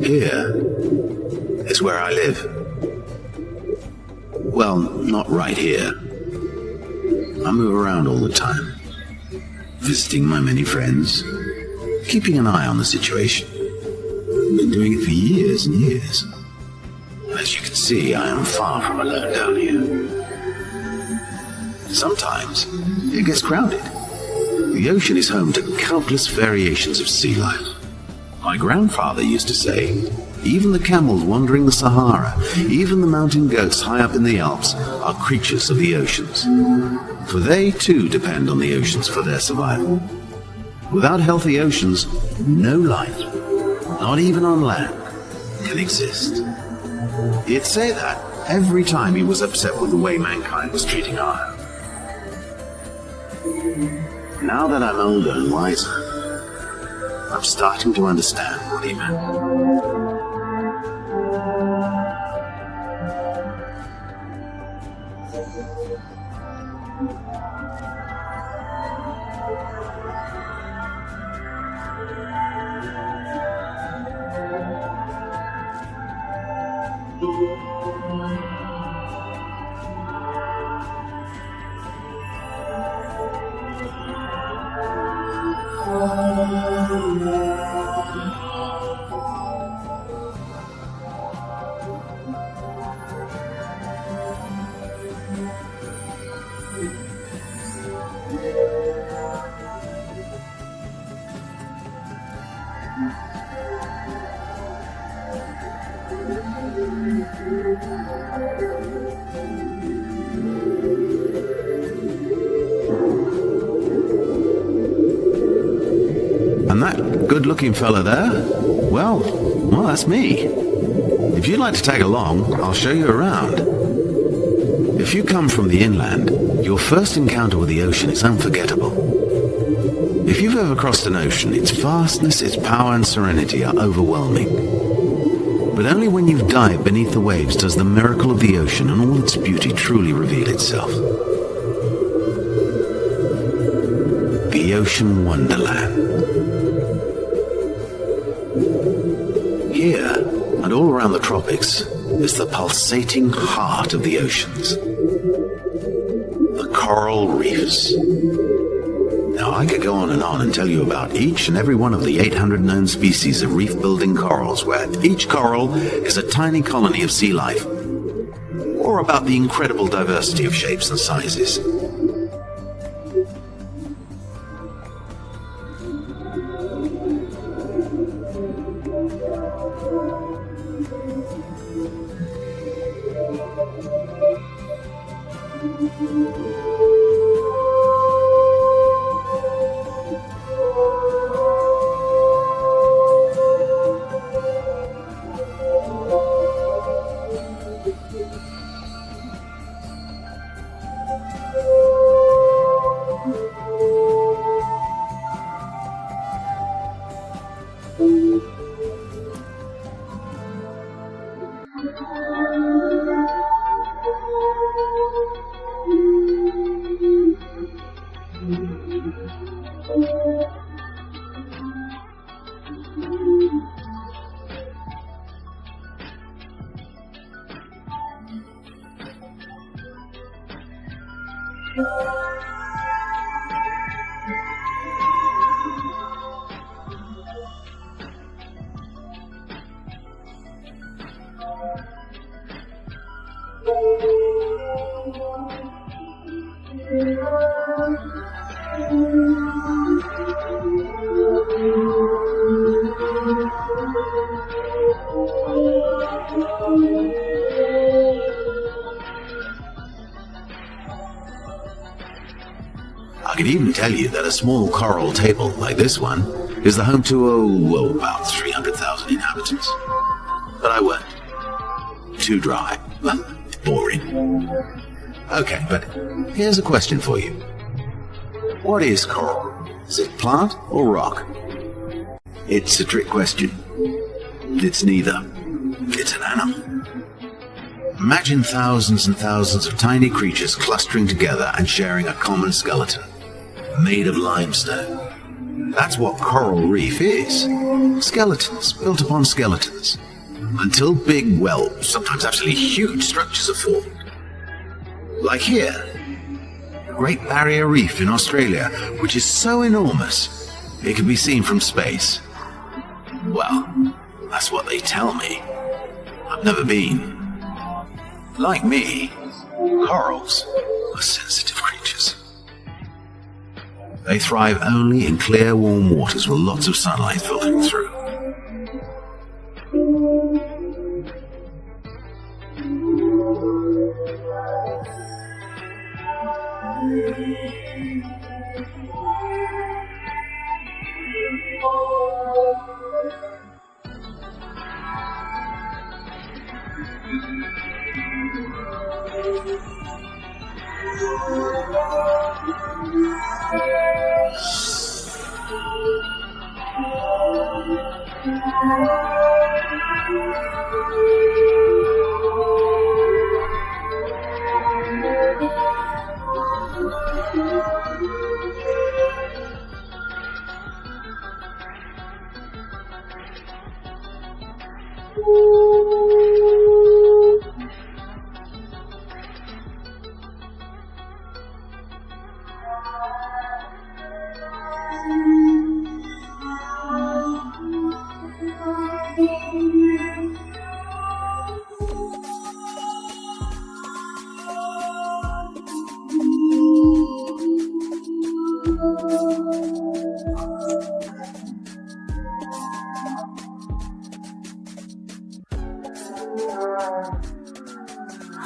Here is where I live. Well, not right here. I move around all the time, visiting my many friends, keeping an eye on the situation. I've been doing it for years and years. As you can see, I am far from alone down here. Sometimes it gets crowded. The ocean is home to countless variations of sea life. My grandfather used to say, even the camels wandering the Sahara, even the mountain goats high up in the Alps are creatures of the oceans. For they too depend on the oceans for their survival. Without healthy oceans, no life, not even on land, can exist. He'd say that every time he was upset with the way mankind was treating our Earth. Now that I'm older and wiser, I'm starting to understand what he meant. And that good-looking fella there? Well, that's me. If you'd like to tag along, I'll show you around. If you come from the inland, your first encounter with the ocean is unforgettable. If you've ever crossed an ocean, its vastness, its power and serenity are overwhelming. But only when you've dived beneath the waves does the miracle of the ocean and all its beauty truly reveal itself. The Ocean Wonderland. Here, and all around the tropics, is the pulsating heart of the oceans. The coral reefs. Now, I could go on and tell you about each and every one of the 800 known species of reef-building corals, where each coral is a tiny colony of sea life, or about the incredible diversity of shapes and sizes. I could even tell you that a small coral table like this one is the home to, about 300,000 inhabitants. But I won't. Too dry. Boring. Okay, but here's a question for you. What is coral? Is it plant or rock? It's a trick question. It's neither. It's an animal. Imagine thousands and thousands of tiny creatures clustering together and sharing a common skeleton, made of limestone. That's what coral reef is. Skeletons built upon skeletons, until big, well, sometimes absolutely huge structures are formed. Like here, Great Barrier Reef in Australia, which is so enormous, it can be seen from space. Well, that's what they tell me. I've never been. Like me, corals are sensitive creatures. They thrive only in clear, warm waters with lots of sunlight filtering through.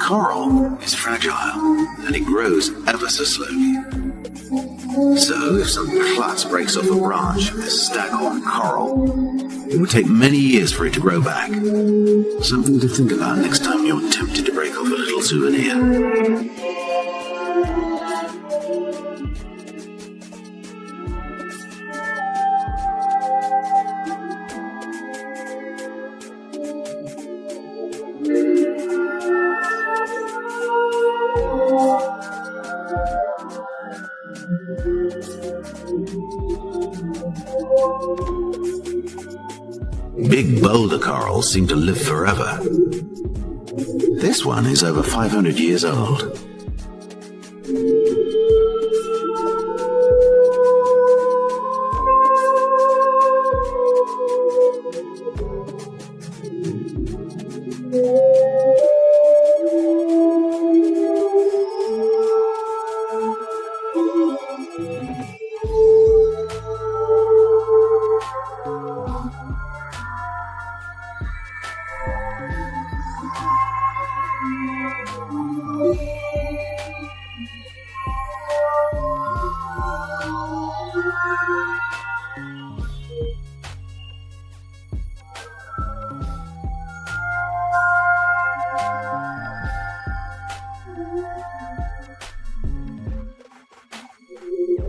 Coral is fragile, and it grows ever so slowly. So if some klutz breaks off a branch of this staghorn coral, it would take many years for it to grow back. Something to think about next time you're tempted to break off a little souvenir. Big boulder corals seem to live forever. This one is over 500 years old.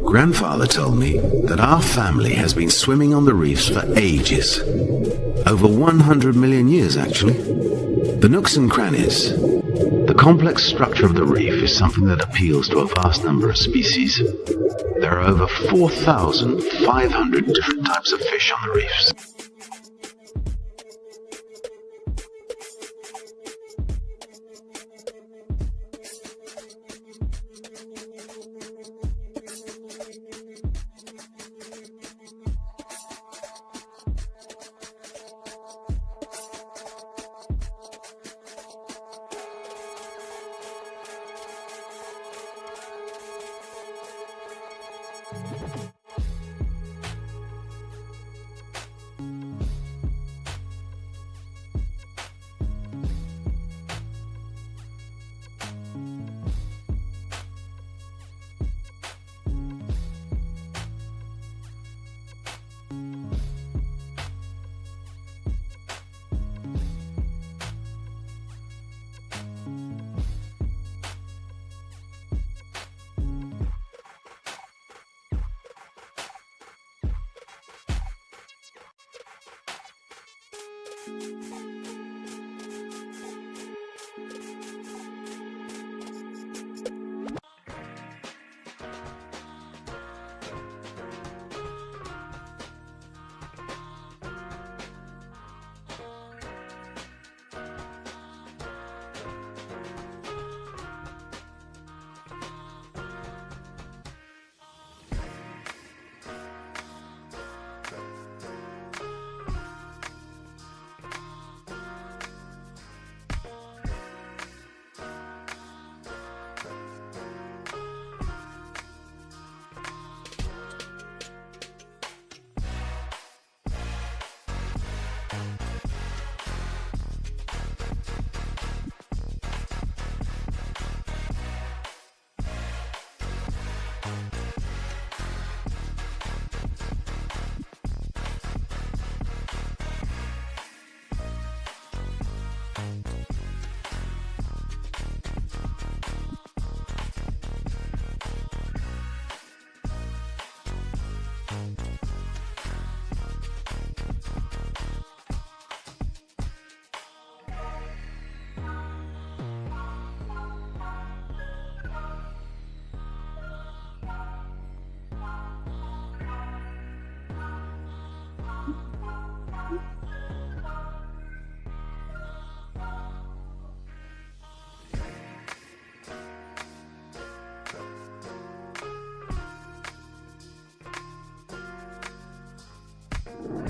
Grandfather told me that our family has been swimming on the reefs for ages. Over 100 million years, actually. The nooks and crannies. The complex structure of the reef is something that appeals to a vast number of species. There are over 4,500 different types of fish on the reefs.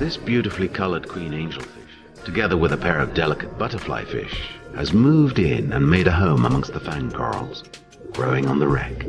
This beautifully colored queen angelfish, together with a pair of delicate butterfly fish, has moved in and made a home amongst the fang corals, growing on the wreck.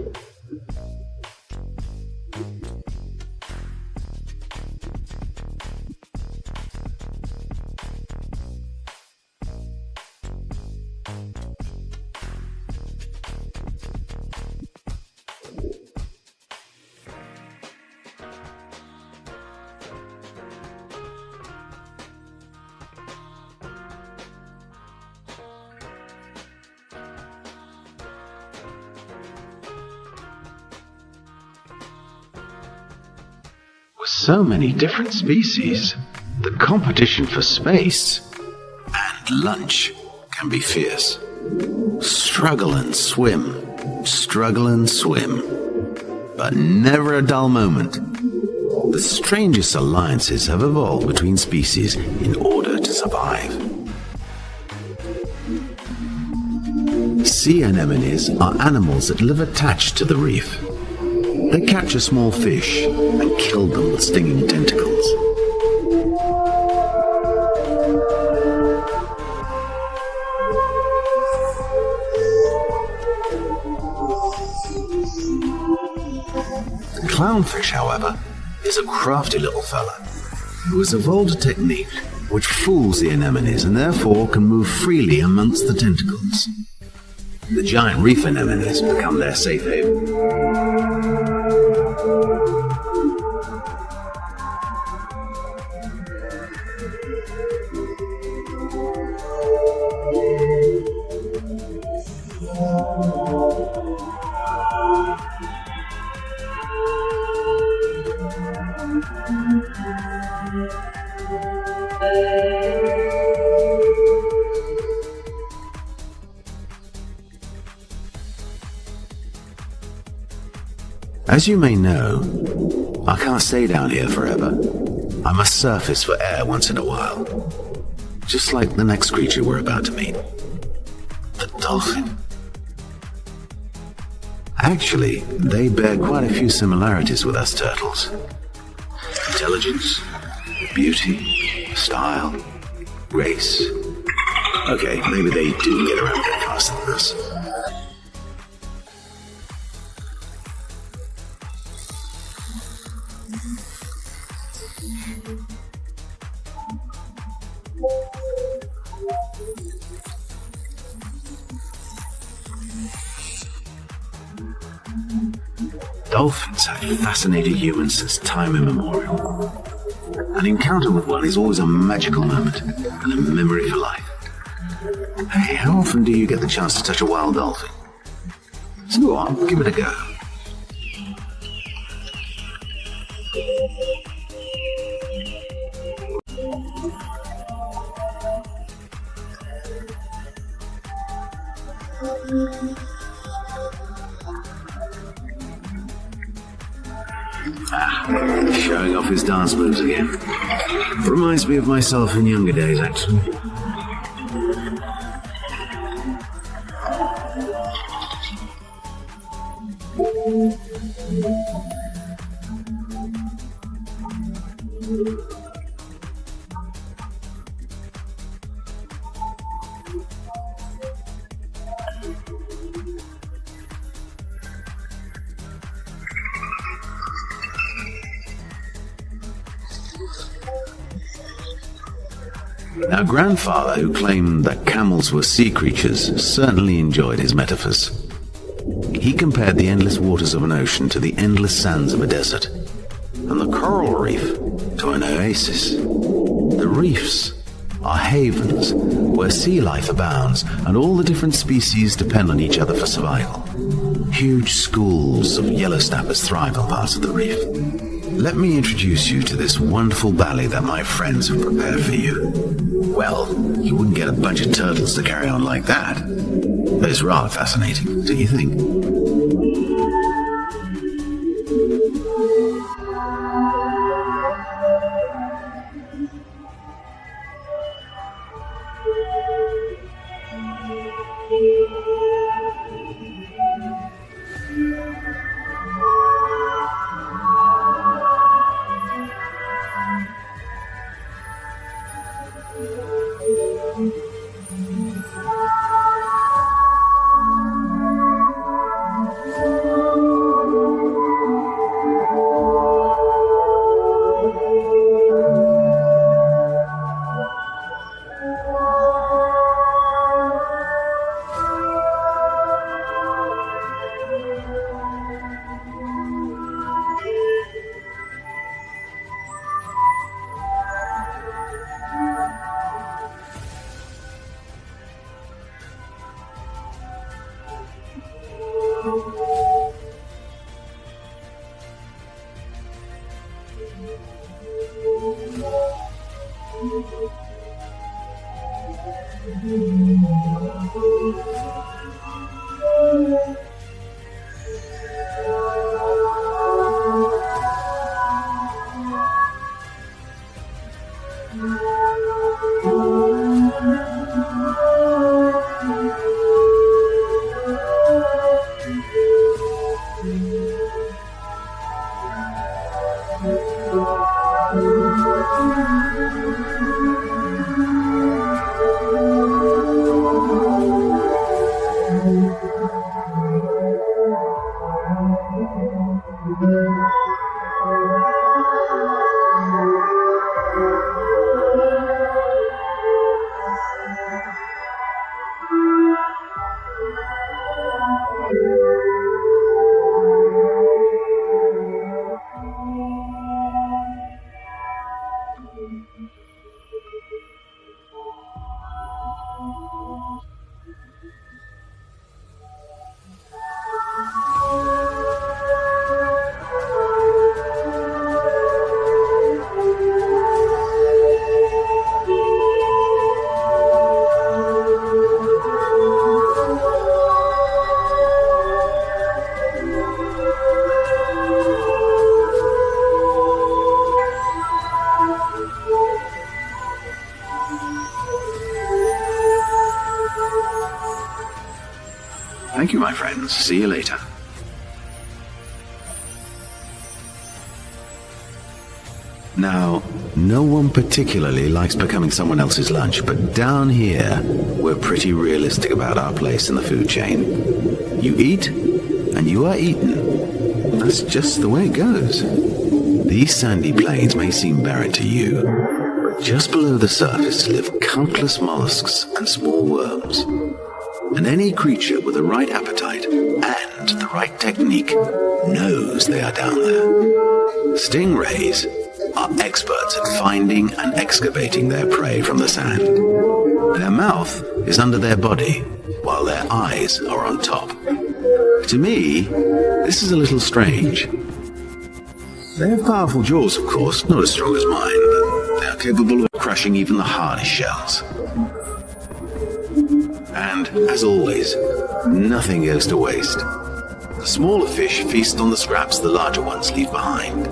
With so many different species, the competition for space and lunch can be fierce. Struggle and swim, but never a dull moment. The strangest alliances have evolved between species in order to survive. Sea anemones are animals that live attached to the reef. They catch a small fish and kill them with stinging tentacles. The clownfish, however, is a crafty little fella who has evolved a technique which fools the anemones and therefore can move freely amongst the tentacles. The giant reef anemones become their safe haven. As you may know, I can't stay down here forever. I must surface for air once in a while. Just like the next creature we're about to meet. The dolphin. Actually, they bear quite a few similarities with us turtles. Intelligence, beauty, style, grace. Okay, maybe they do get around a bit faster than us. Dolphins have fascinated humans since time immemorial. An encounter with one is always a magical moment and a memory for life. Hey, how often do you get the chance to touch a wild dolphin? So go on, give it a go. Showing off his dance moves again. Reminds me of myself in younger days, actually. Our grandfather, who claimed that camels were sea creatures, certainly enjoyed his metaphors. He compared the endless waters of an ocean to the endless sands of a desert, and the coral reef to an oasis. The reefs are havens where sea life abounds, and all the different species depend on each other for survival. Huge schools of yellow snappers thrive on parts of the reef. Let me introduce you to this wonderful ballet that my friends have prepared for you. Well, you wouldn't get a bunch of turtles to carry on like that. But it's rather fascinating, don't you think? Thank you, my friends. See you later. Now, no one particularly likes becoming someone else's lunch, but down here, we're pretty realistic about our place in the food chain. You eat, and you are eaten. That's just the way it goes. These sandy plains may seem barren to you, but just below the surface live countless mollusks and small worms. And any creature with the right appetite and the right technique knows they are down there. Stingrays are experts at finding and excavating their prey from the sand. Their mouth is under their body, while their eyes are on top. To me, this is a little strange. They have powerful jaws, of course, not as strong as mine, but they are capable of crushing even the hardest shells. And, as always, nothing goes to waste. The smaller fish feast on the scraps the larger ones leave behind.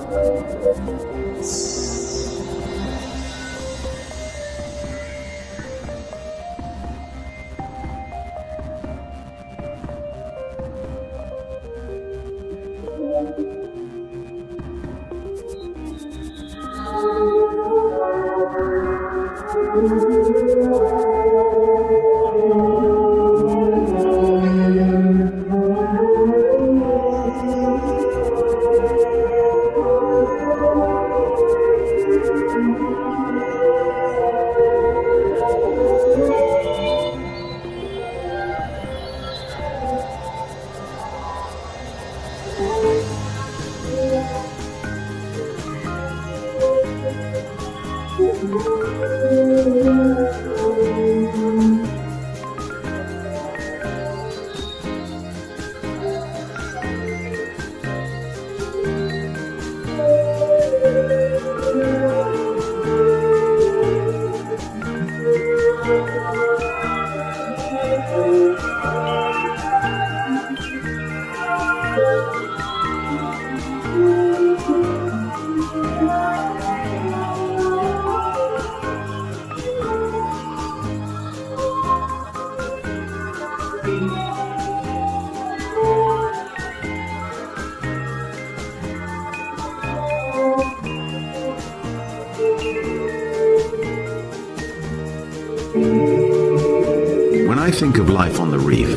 I think of life on the reef,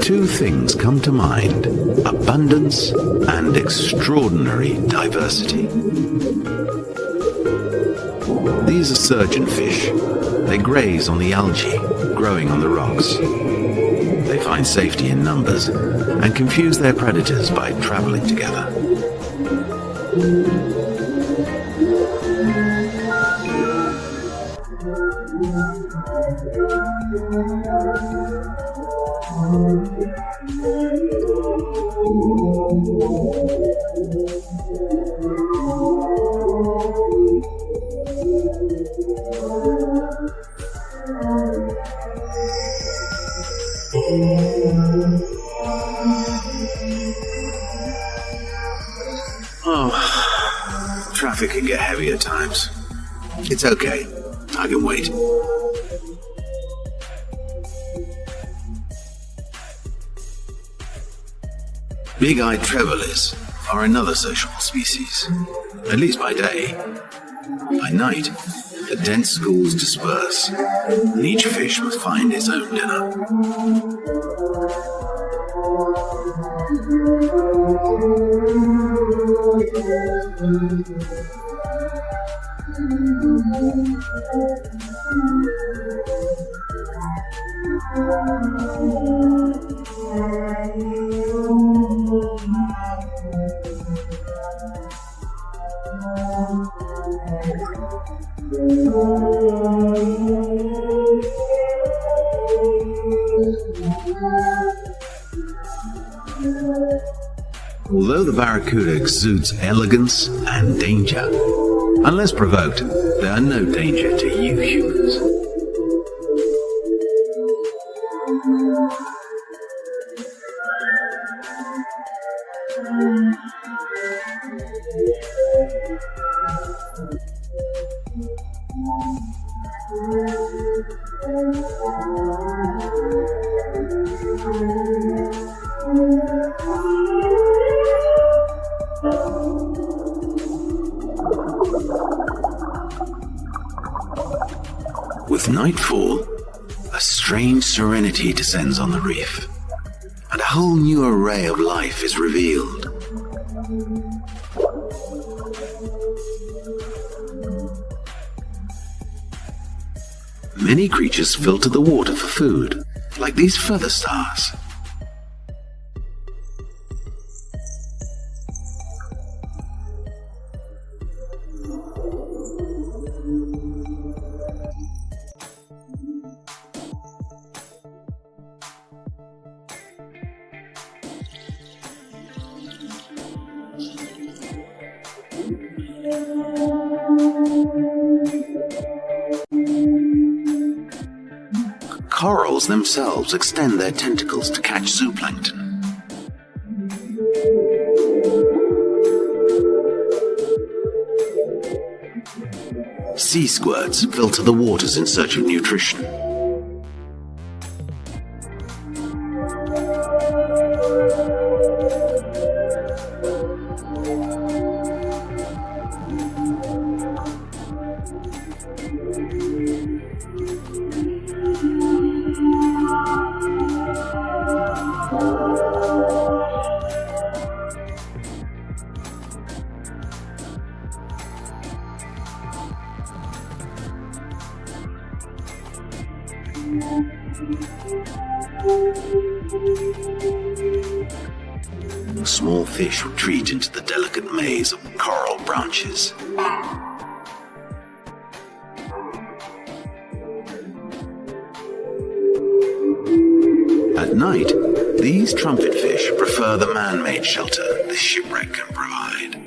two things come to mind: abundance and extraordinary diversity. These are surgeon fish. They graze on the algae growing on the rocks. They find safety in numbers and confuse their predators by traveling together. Oh, traffic can get heavy at times. It's okay, I can wait. Big-eyed trebolars are another social species, at least by day. By night, the dense schools disperse, and each fish must find its own dinner. Although the barracuda exudes elegance and danger, unless provoked, they are no danger to you humans. With nightfall, a strange serenity descends on the reef, and a whole new array of life is revealed. Many creatures filter the water for food, like these feather stars. Corals themselves extend their tentacles to catch zooplankton. Sea squirts filter the waters in search of nutrition. Small fish retreat into the delicate maze of coral branches. At night, these trumpet fish prefer the man-made shelter this shipwreck can provide.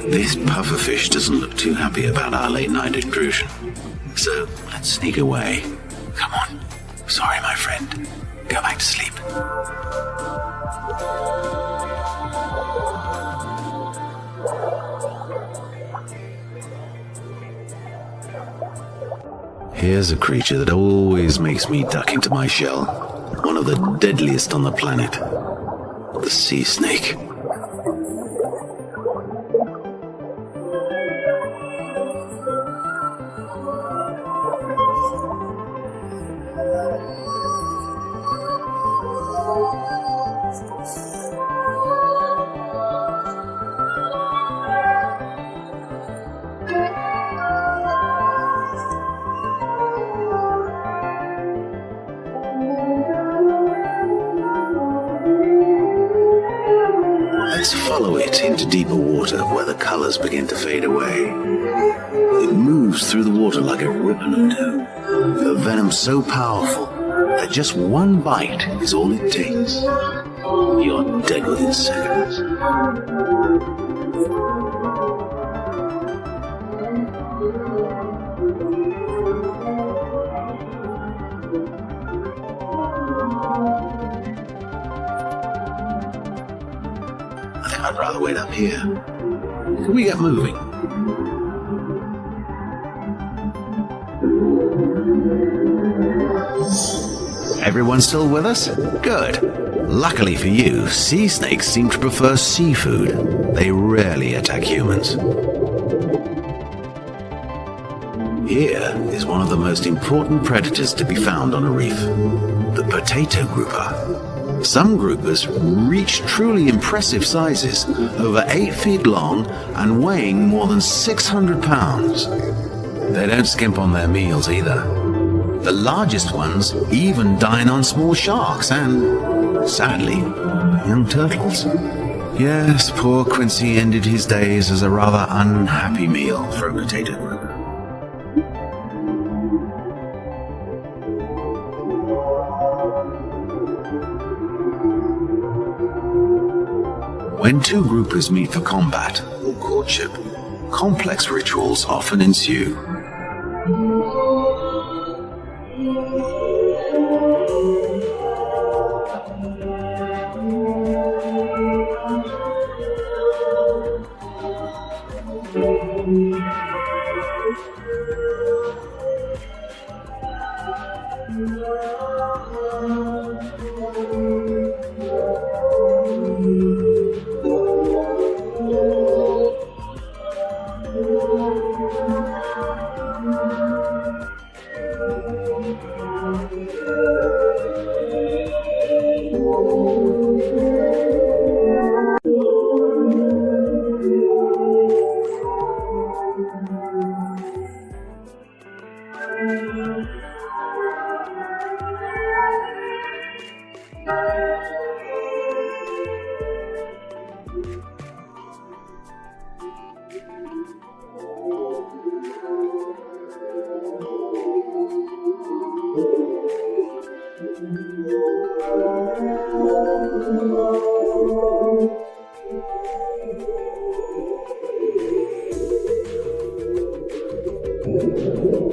This pufferfish doesn't look too happy about our late-night intrusion. So, let's sneak away. Come on. Sorry, my friend. Go back to sleep. Here's a creature that always makes me duck into my shell. One of the deadliest on the planet. The sea snake. Let's follow it into deeper water where the colors begin to fade away. It moves through the water like a ribbon of dough. The venom so powerful that just one bite is all it takes. You're dead within seconds. I'd rather wait up here. Can we get moving? Everyone still with us? Good. Luckily for you, sea snakes seem to prefer seafood. They rarely attack humans. Here is one of the most important predators to be found on a reef, the potato grouper. Some groupers reach truly impressive sizes, over 8 feet long and weighing more than 600 pounds. They don't skimp on their meals either. The largest ones even dine on small sharks and, sadly, young turtles. Yes, poor Quincy ended his days as a rather unhappy meal for a potato grouper. When two groupers meet for combat or courtship, complex rituals often ensue.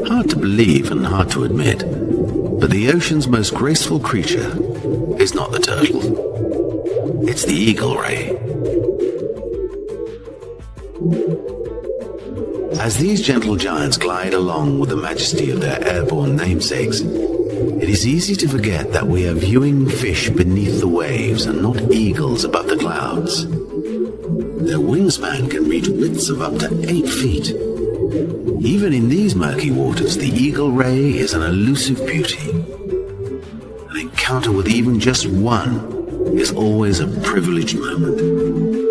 Hard to believe and hard to admit, but the ocean's most graceful creature is not the turtle. It's the eagle ray. As these gentle giants glide along with the majesty of their airborne namesakes, it is easy to forget that we are viewing fish beneath the waves and not eagles above the clouds. Their wingspan can reach widths of up to 8 feet. Even in these murky waters, the eagle ray is an elusive beauty. An encounter with even just one is always a privileged moment.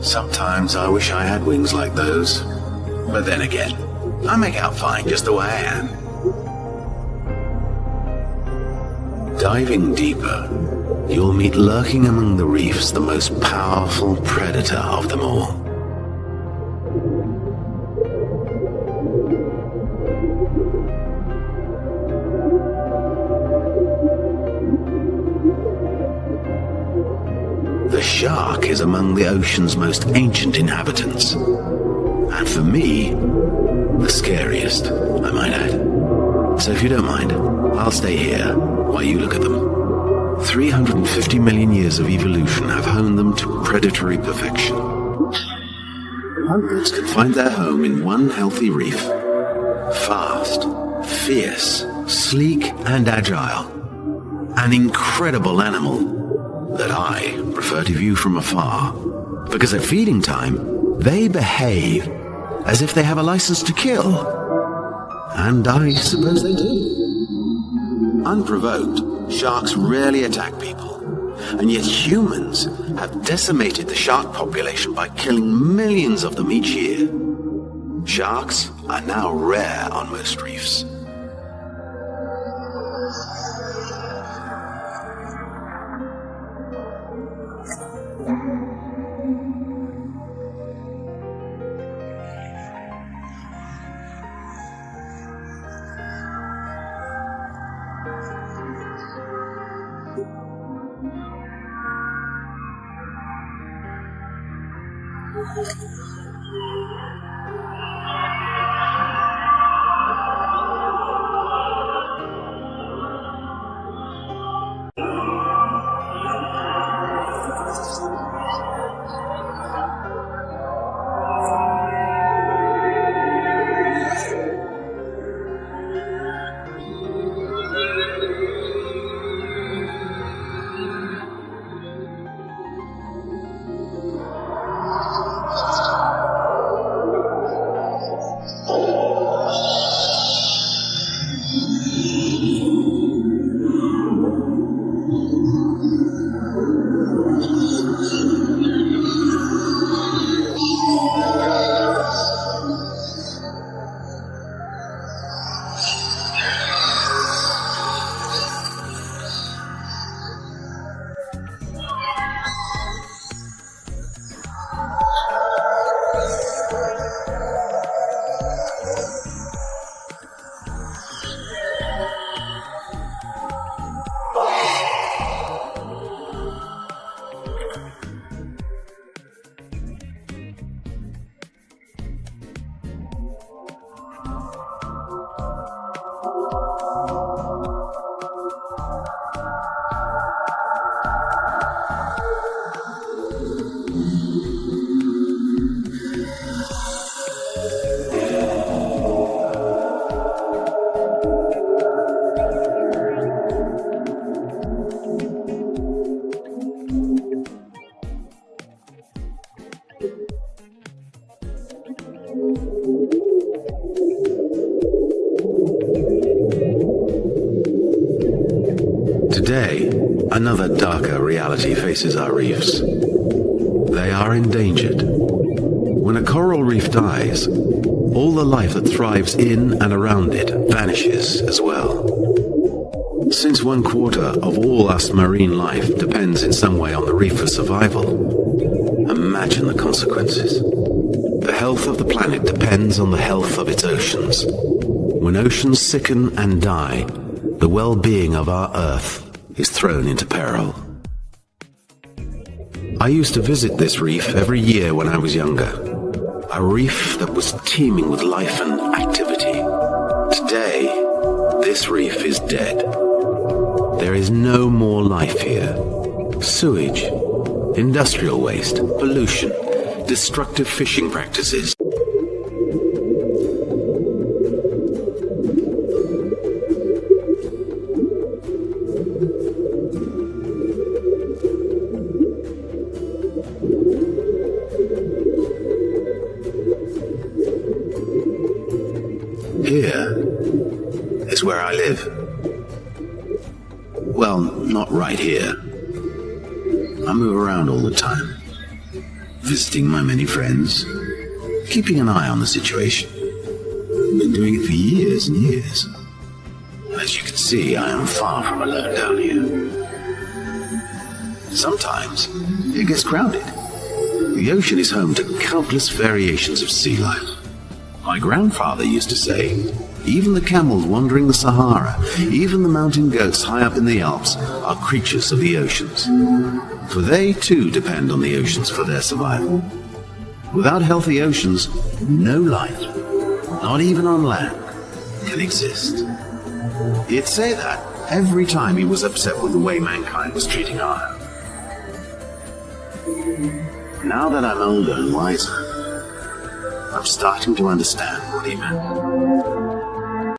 Sometimes I wish I had wings like those. But then again, I make out fine just the way I am. Diving deeper, you'll meet lurking among the reefs the most powerful predator of them all. The shark is among the ocean's most ancient inhabitants. And for me, the scariest, I might add. So if you don't mind, I'll stay here while you look at them. 350 million years of evolution have honed them to predatory perfection. Hundreds can find their home in one healthy reef. Fast, fierce, sleek and agile. An incredible animal that I prefer to view from afar, because at feeding time, they behave as if they have a license to kill. And I suppose they do. Unprovoked, sharks rarely attack people, and yet humans have decimated the shark population by killing millions of them each year. Sharks are now rare on most reefs. Today, another darker reality faces our reefs. They are endangered. When a coral reef dies, all the life that thrives in and around it vanishes as well. Since 1/4 of all us marine life depends in some way on the reef for survival, imagine the consequences. The health of the planet depends on the health of its oceans. When oceans sicken and die, the well-being of our Earth is thrown into peril. I used to visit this reef every year when I was younger. A reef that was teeming with life and activity. Today, this reef is dead. There is no more life here. Sewage, industrial waste, pollution, destructive fishing practices. Here is where I live. Well, not right here. I move around all the time. visiting my many friends, keeping an eye on the situation. I've been doing it for years and years. As you can see, I am far from alone down here. Sometimes it gets crowded. The ocean is home to countless variations of sea life. My grandfather used to say, even the camels wandering the Sahara, even the mountain goats high up in the Alps are creatures of the oceans. For they too depend on the oceans for their survival. Without healthy oceans, no life, not even on land, can exist. He'd say that every time he was upset with the way mankind was treating our Earth. Now that I'm older and wiser, I'm starting to understand what he meant.